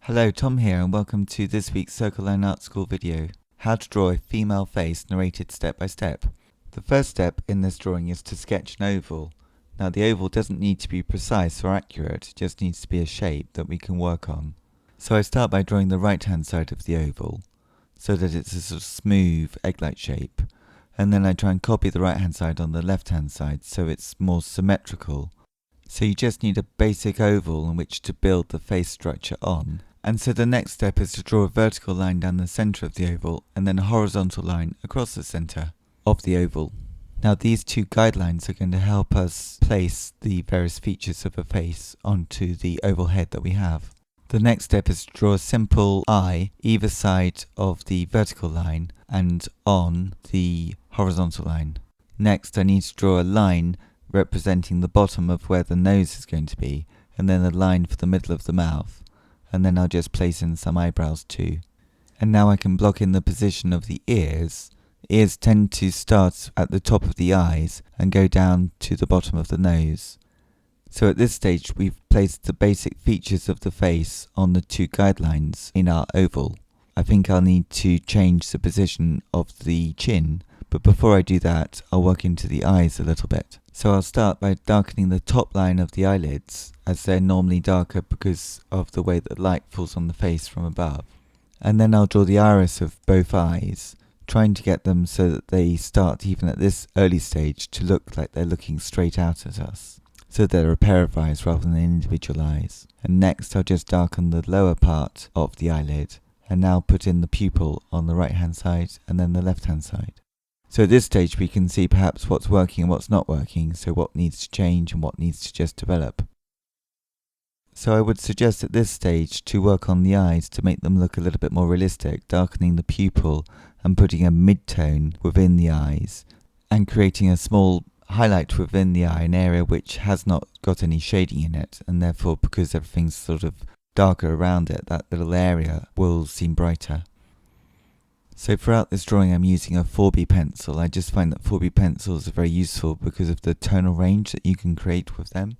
Hello, Tom here, and welcome to this week's Circle Line Art School video, how to draw a female face narrated step by step. The first step in this drawing is to sketch an oval. Now the oval doesn't need to be precise or accurate, it just needs to be a shape that we can work on. So I start by drawing the right hand side of the oval, so that it's a sort of smooth egg-like shape, and then I try and copy the right hand side on the left hand side so it's more symmetrical. So you just need a basic oval on which to build the face structure on. And so the next step is to draw a vertical line down the centre of the oval and then a horizontal line across the centre of the oval. Now these two guidelines are going to help us place the various features of a face onto the oval head that we have. The next step is to draw a simple eye either side of the vertical line and on the horizontal line. Next I need to draw a line representing the bottom of where the nose is going to be, and then a line for the middle of the mouth, and then I'll just place in some eyebrows too. And now I can block in the position of the ears. Ears tend to start at the top of the eyes and go down to the bottom of the nose. So at this stage we've placed the basic features of the face on the two guidelines in our oval. I think I'll need to change the position of the chin, but before I do that I'll work into the eyes a little bit. So I'll start by darkening the top line of the eyelids, as they're normally darker because of the way that light falls on the face from above. And then I'll draw the iris of both eyes, trying to get them so that they start, even at this early stage, to look like they're looking straight out at us. So they're a pair of eyes rather than individual eyes. And next I'll just darken the lower part of the eyelid, and now put in the pupil on the right hand side and then the left hand side. So at this stage we can see perhaps what's working and what's not working, so what needs to change and what needs to just develop. So I would suggest at this stage to work on the eyes to make them look a little bit more realistic, darkening the pupil and putting a mid-tone within the eyes, and creating a small highlight within the eye, an area which has not got any shading in it, and therefore because everything's sort of darker around it, that little area will seem brighter. So throughout this drawing I'm using a 4B pencil. I just find that 4B pencils are very useful because of the tonal range that you can create with them.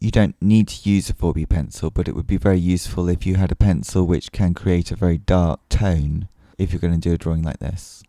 You don't need to use a 4B pencil, but it would be very useful if you had a pencil which can create a very dark tone if you're going to do a drawing like this.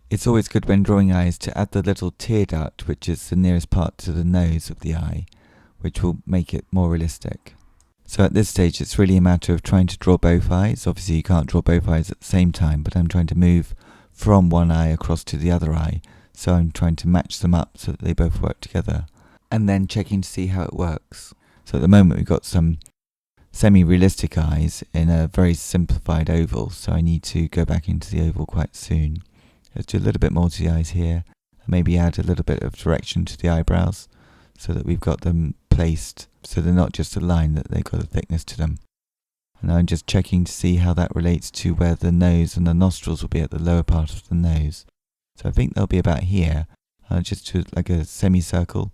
It's always good when drawing eyes to add the little tear duct, which is the nearest part to the nose of the eye, which will make it more realistic. So at this stage it's really a matter of trying to draw both eyes. Obviously you can't draw both eyes at the same time, but I'm trying to move from one eye across to the other eye. So I'm trying to match them up so that they both work together, and then checking to see how it works. So at the moment we've got some semi-realistic eyes in a very simplified oval, so I need to go back into the oval quite soon. Let's do a little bit more to the eyes here, and maybe add a little bit of direction to the eyebrows so that we've got them placed so they're not just a line, that they've got a thickness to them. And I'm just checking to see how that relates to where the nose and the nostrils will be at the lower part of the nose. So I think they'll be about here. I'll just do like a semicircle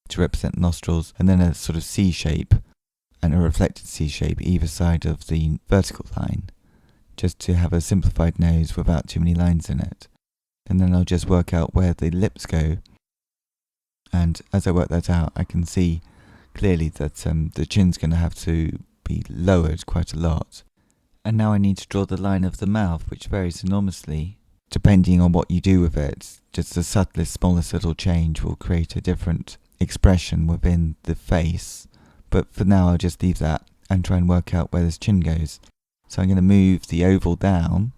to represent nostrils, and then a sort of C shape and a reflected C shape either side of the vertical line, just to have a simplified nose without too many lines in it. And then I'll just work out where the lips go, and as I work that out I can see clearly that the chin's going to have to be lowered quite a lot. And now I need to draw the line of the mouth, which varies enormously depending on what you do with it. Just the subtlest, smallest little change will create a different expression within the face. But for now I'll just leave that and try and work out where this chin goes. So I'm going to move the oval down,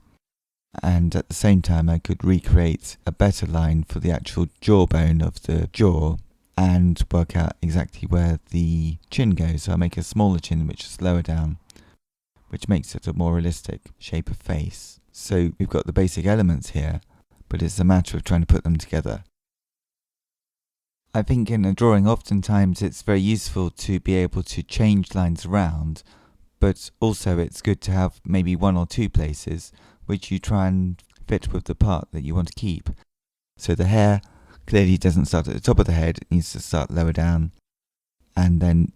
and at the same time I could recreate a better line for the actual jawbone of the jaw and work out exactly where the chin goes. So I make a smaller chin which is lower down, which makes it a more realistic shape of face. So we've got the basic elements here, but it's a matter of trying to put them together. I think in a drawing oftentimes it's very useful to be able to change lines around, but also it's good to have maybe one or two places which you try and fit with the part that you want to keep. So the hair clearly doesn't start at the top of the head, it needs to start lower down. And then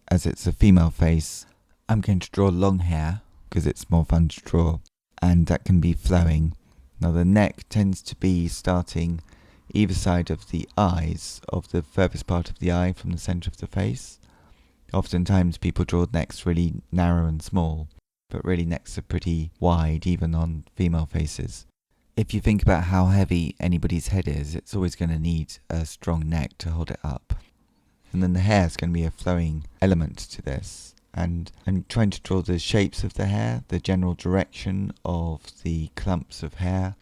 as it's a female face, I'm going to draw long hair because it's more fun to draw, and that can be flowing. Now the neck tends to be starting either side of the eyes, of the furthest part of the eye from the centre of the face. Oftentimes people draw necks really narrow and small, but really necks are pretty wide even on female faces. If you think about how heavy anybody's head is, it's always going to need a strong neck to hold it up. And then the hair is going to be a flowing element to this. And I'm trying to draw the shapes of the hair, the general direction of the clumps of hair.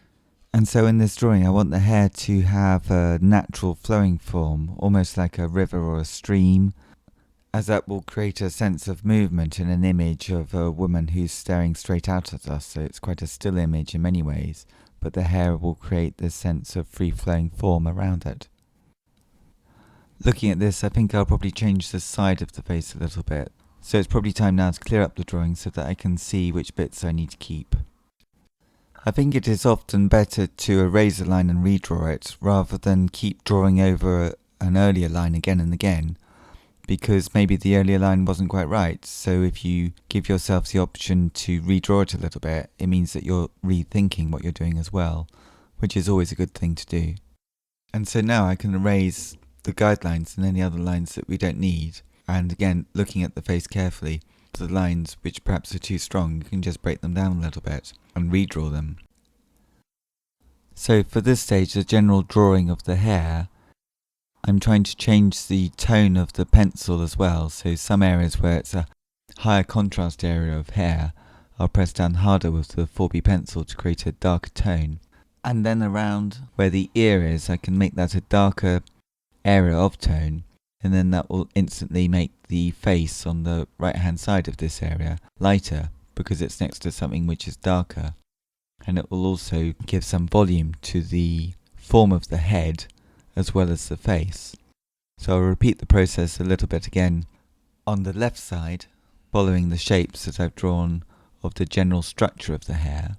And so in this drawing, I want the hair to have a natural flowing form, almost like a river or a stream, as that will create a sense of movement in an image of a woman who's staring straight out at us. So it's quite a still image in many ways, but the hair will create this sense of free-flowing form around it. Looking at this, I think I'll probably change the side of the face a little bit. So it's probably time now to clear up the drawing so that I can see which bits I need to keep. I think it is often better to erase a line and redraw it, rather than keep drawing over an earlier line again and again, because maybe the earlier line wasn't quite right. So if you give yourself the option to redraw it a little bit, it means that you're rethinking what you're doing as well, which is always a good thing to do. And so now I can erase the guidelines and any other lines that we don't need. And again, looking at the face carefully, the lines which perhaps are too strong, you can just break them down a little bit and redraw them. So for this stage, the general drawing of the hair, I'm trying to change the tone of the pencil as well. So some areas where it's a higher contrast area of hair, I'll press down harder with the 4B pencil to create a darker tone. And then around where the ear is, I can make that a darker area of tone, and then that will instantly make the face on the right hand side of this area lighter, because it's next to something which is darker. And it will also give some volume to the form of the head as well as the face. So I'll repeat the process a little bit again on the left side, following the shapes that I've drawn of the general structure of the hair,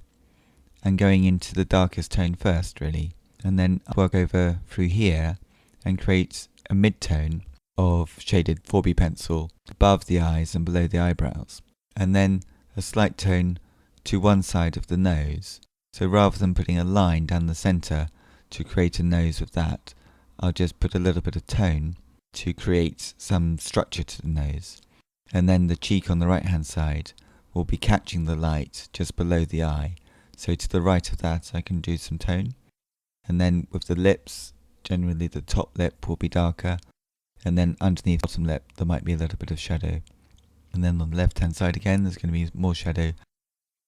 and going into the darkest tone first really, and then work over through here and create a mid-tone of shaded 4B pencil above the eyes and below the eyebrows, and then a slight tone to one side of the nose. So rather than putting a line down the centre to create a nose with that, I'll just put a little bit of tone to create some structure to the nose. And then the cheek on the right hand side will be catching the light just below the eye. So to the right of that I can do some tone. And then with the lips, generally the top lip will be darker, and then underneath the bottom lip there might be a little bit of shadow. And then on the left hand side again there's going to be more shadow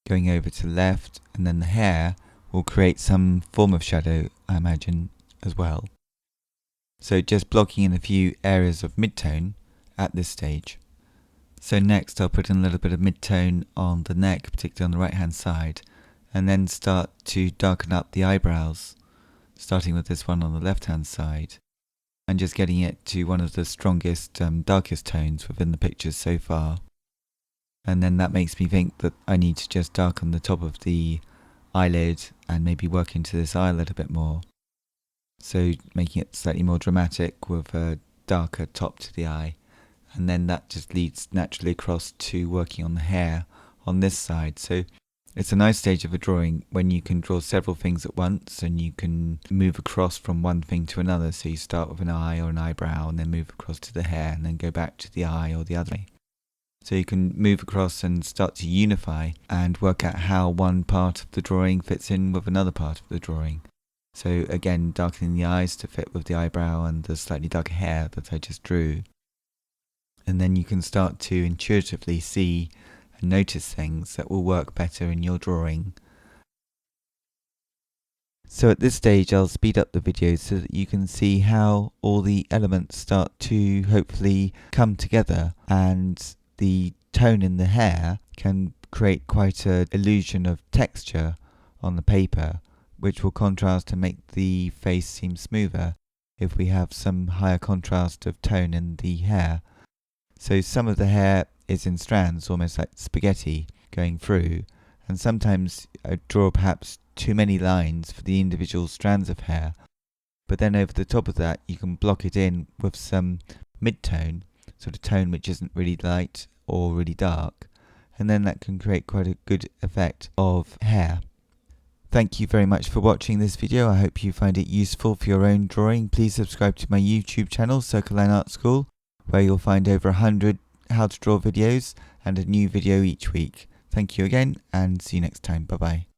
going over to the left, and then the hair will create some form of shadow, I imagine, as well. So just blocking in a few areas of mid-tone at this stage. So next I'll put in a little bit of mid-tone on the neck, particularly on the right hand side, and then start to darken up the eyebrows, starting with this one on the left hand side, and just getting it to one of the strongest, darkest tones within the pictures so far. And then that makes me think that I need to just darken the top of the eyelid and maybe work into this eye a little bit more. So making it slightly more dramatic with a darker top to the eye. And then that just leads naturally across to working on the hair on this side. So it's a nice stage of a drawing when you can draw several things at once and you can move across from one thing to another. So you start with an eye or an eyebrow and then move across to the hair and then go back to the eye or the other way. So you can move across and start to unify and work out how one part of the drawing fits in with another part of the drawing. So again, darkening the eyes to fit with the eyebrow and the slightly darker hair that I just drew. And then you can start to intuitively see and notice things that will work better in your drawing. So at this stage I'll speed up the video so that you can see how all the elements start to hopefully come together, and the tone in the hair can create quite an illusion of texture on the paper, which will contrast and make the face seem smoother if we have some higher contrast of tone in the hair. So some of the hair is in strands, almost like spaghetti going through, and sometimes I draw perhaps too many lines for the individual strands of hair, but then over the top of that you can block it in with some mid-tone, sort of tone which isn't really light or really dark, and then that can create quite a good effect of hair. Thank you very much for watching this video. I hope you find it useful for your own drawing. Please subscribe to my YouTube channel, Circle Line Art School, where you'll find over 100 how to draw videos and a new video each week. Thank you again and see you next time. Bye bye.